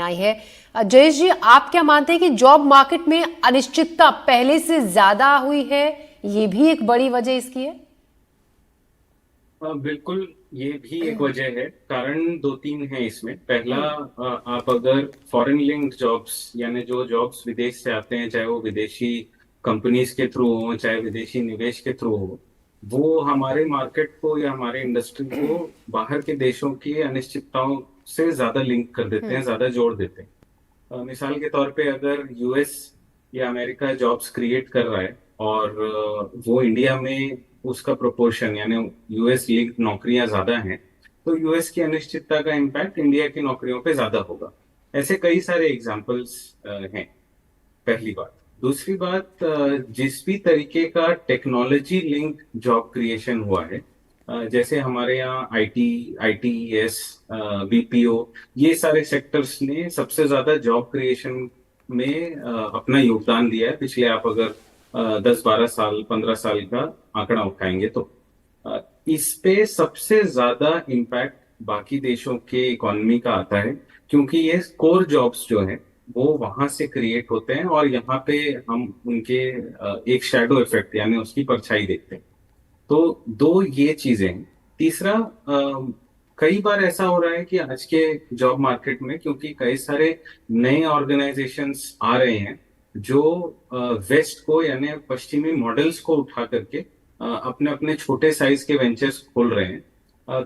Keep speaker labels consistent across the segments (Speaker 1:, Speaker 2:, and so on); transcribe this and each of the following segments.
Speaker 1: आई है। जयेश जी, आप क्या मानते हैं कि जॉब मार्केट में अनिश्चितता पहले से ज्यादा हुई है? ये भी एक बड़ी वजह इसकी है?
Speaker 2: बिल्कुल, ये भी एक वजह है। कारण दो तीन है इसमें। पहला, आप अगर फॉरेन लिंक्ड जॉब्स यानी जो जॉब्स विदेश से आते हैं, चाहे वो विदेशी कंपनीज के थ्रू हो, चाहे विदेशी निवेश के थ्रू हो, वो हमारे मार्केट को या हमारे इंडस्ट्री को बाहर के देशों की अनिश्चितताओं से ज्यादा लिंक कर देते हैं,
Speaker 1: हम्म।
Speaker 2: ज्यादा जोड़ देते हैं। मिसाल के तौर पे अगर यूएस या अमेरिका जॉब्स क्रिएट कर रहा है और वो इंडिया में उसका प्रोपोर्शन यानी यूएस लिंक नौकरियां ज्यादा हैं, तो यूएस की अनिश्चितता का इम्पैक्ट इंडिया की नौकरियों पे ज्यादा होगा। ऐसे कई सारे एग्जाम्पल्स हैं। पहली बात। दूसरी बात, जिस भी तरीके का टेक्नोलॉजी लिंक जॉब क्रिएशन हुआ है, जैसे हमारे यहाँ आईटी, आईटीएस, बीपीओ, ये सारे सेक्टर्स ने सबसे ज्यादा जॉब क्रिएशन में अपना योगदान दिया है पिछले, आप अगर 10-12 साल, 15 साल का आंकड़ा उठाएंगे तो अ, इस पे सबसे ज्यादा इम्पैक्ट बाकी देशों के इकोनॉमी का आता है, क्योंकि ये कोर जॉब्स जो हैं वो वहां से क्रिएट होते हैं और यहाँ पे हम उनके एक शैडो इफेक्ट यानी उसकी परछाई देखते हैं। तो दो ये चीजें हैं। तीसरा, कई बार ऐसा हो रहा है कि आज के जॉब मार्केट में, क्योंकि कई सारे नए ऑर्गेनाइजेशंस आ रहे हैं जो वेस्ट को यानी पश्चिमी मॉडल्स को उठा करके अपने अपने छोटे साइज के वेंचर्स खोल रहे हैं।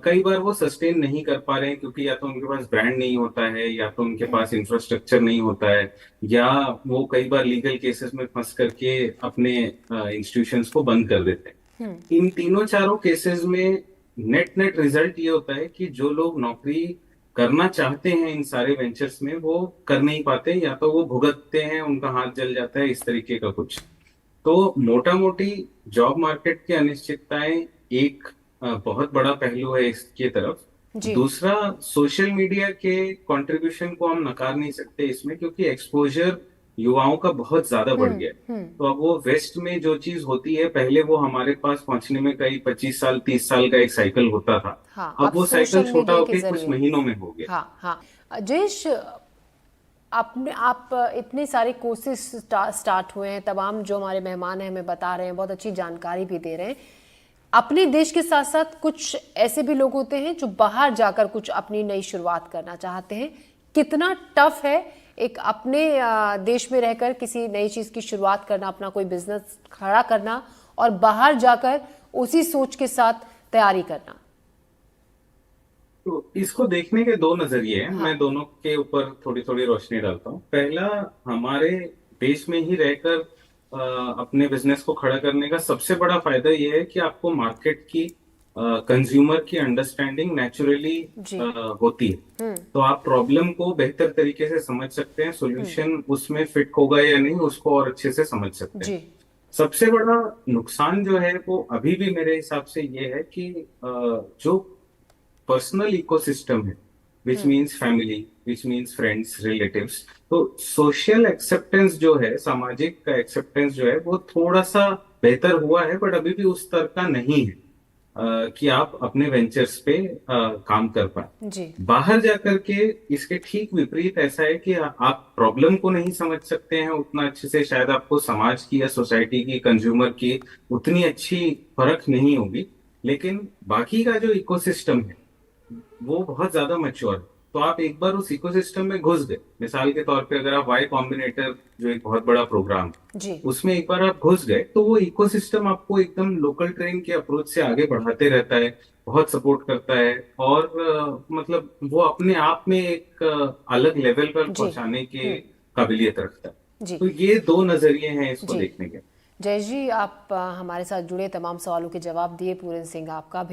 Speaker 2: कई बार वो सस्टेन नहीं कर पा रहे हैं, क्योंकि या तो उनके पास ब्रांड नहीं होता है, या तो उनके पास इंफ्रास्ट्रक्चर नहीं होता है, या वो कई बार लीगल केसेस में फंस करके अपने इंस्टीट्यूशंस को बंद कर देते हैं।
Speaker 1: हम्म।
Speaker 2: इन तीनों चारों केसेस में नेट नेट रिजल्ट ये होता है कि जो लोग नौकरी करना चाहते हैं इन सारे वेंचर्स में, वो कर नहीं पाते, या तो वो भुगतते हैं, उनका हाथ जल जाता है, इस तरीके का कुछ। तो मोटा मोटी जॉब मार्केट की अनिश्चितताएं एक बहुत बड़ा पहलू है इसके तरफ।
Speaker 1: जी।
Speaker 2: दूसरा, सोशल मीडिया के कंट्रीब्यूशन को हम नकार नहीं सकते इसमें, क्योंकि एक्सपोजर युवाओं का बहुत ज्यादा बढ़ गया है।
Speaker 1: हम्म।
Speaker 2: तो अब वो वेस्ट में जो चीज होती है, पहले वो हमारे पास पहुंचने में कई 25 साल, 30 साल का एक साइकिल होता था।
Speaker 1: हाँ,
Speaker 2: अब
Speaker 1: अब
Speaker 2: वो साइकिल
Speaker 1: सोशल
Speaker 2: छोटा
Speaker 1: मीडिया के
Speaker 2: होके कुछ
Speaker 1: जरिए।
Speaker 2: महीनों में हो गया।
Speaker 1: हाँ हाँ। जयेश, आपने आप इतने सारे कोर्सेज स्टार्ट हुए हैं, तमाम जो हमारे मेहमान हैं हमें बता रहे हैं, बहुत अच्छी जानकारी भी दे रहे हैं। अपने देश के साथ साथ कुछ ऐसे भी लोग होते हैं जो बाहर जाकर कुछ अपनी नई शुरुआत करना चाहते हैं। कितना टफ है एक अपने देश में रहकर किसी नई चीज की शुरुआत करना, अपना कोई बिजनेस खड़ा करना, और बाहर जाकर उसी सोच के साथ तैयारी करना।
Speaker 2: तो इसको देखने के दो नजरिए हैं,
Speaker 1: हाँ।
Speaker 2: मैं दोनों के ऊपर थोड़ी थोड़ी रोशनी डालता हूँ। पहला, हमारे देश में ही रहकर अपने बिजनेस को खड़ा करने का सबसे बड़ा फायदा यह है कि आपको मार्केट की, कंज्यूमर की अंडरस्टैंडिंग नेचुरली
Speaker 1: जी।
Speaker 2: होती है। तो आप प्रॉब्लम को बेहतर तरीके से समझ सकते हैं, सॉल्यूशन उसमें फिट होगा या नहीं उसको और अच्छे से समझ सकते हैं।
Speaker 1: जी।
Speaker 2: सबसे बड़ा नुकसान जो है वो अभी भी मेरे हिसाब से ये है कि जो पर्सनल इकोसिस्टम है, which means family, which means friends, relatives, तो सोशल एक्सेप्टेंस जो है, सामाजिक का एक्सेप्टेंस जो है, वो थोड़ा सा बेहतर हुआ है, बट अभी भी उस स्तर का नहीं है कि आप अपने वेंचर्स पे काम कर पाए।
Speaker 1: जी।
Speaker 2: बाहर जाकर के इसके ठीक विपरीत ऐसा है कि आप प्रॉब्लम को नहीं समझ सकते हैं उतना अच्छे से, शायद आपको समाज की या सोसाइटी की, कंज्यूमर की उतनी अच्छी परख नहीं होगी, लेकिन बाकी का जो इकोसिस्टम है वो बहुत ज्यादा मैच्योर है। तो आप एक बार उस इकोसिस्टम में घुस गए, मिसाल के तौर पे अगर आप वाई कॉम्बिनेटर जो एक बहुत बड़ा प्रोग्राम है,
Speaker 1: जी।
Speaker 2: उसमें एक बार आप घुस गए, तो वो इकोसिस्टम आपको एकदम लोकल ट्रेन के अप्रोच से आगे बढ़ाते रहता है, बहुत सपोर्ट करता है, और मतलब वो अपने आप में एक अलग लेवल पर
Speaker 1: जी।
Speaker 2: पहुंचाने के काबिलियत रखता है।
Speaker 1: जी।
Speaker 2: तो ये दो नजरिए हैं इसको
Speaker 1: जी।
Speaker 2: देखने के।
Speaker 1: जय जी, आप हमारे साथ जुड़े, तमाम सवालों के जवाब दिए। पूरन सिंह, आपका भी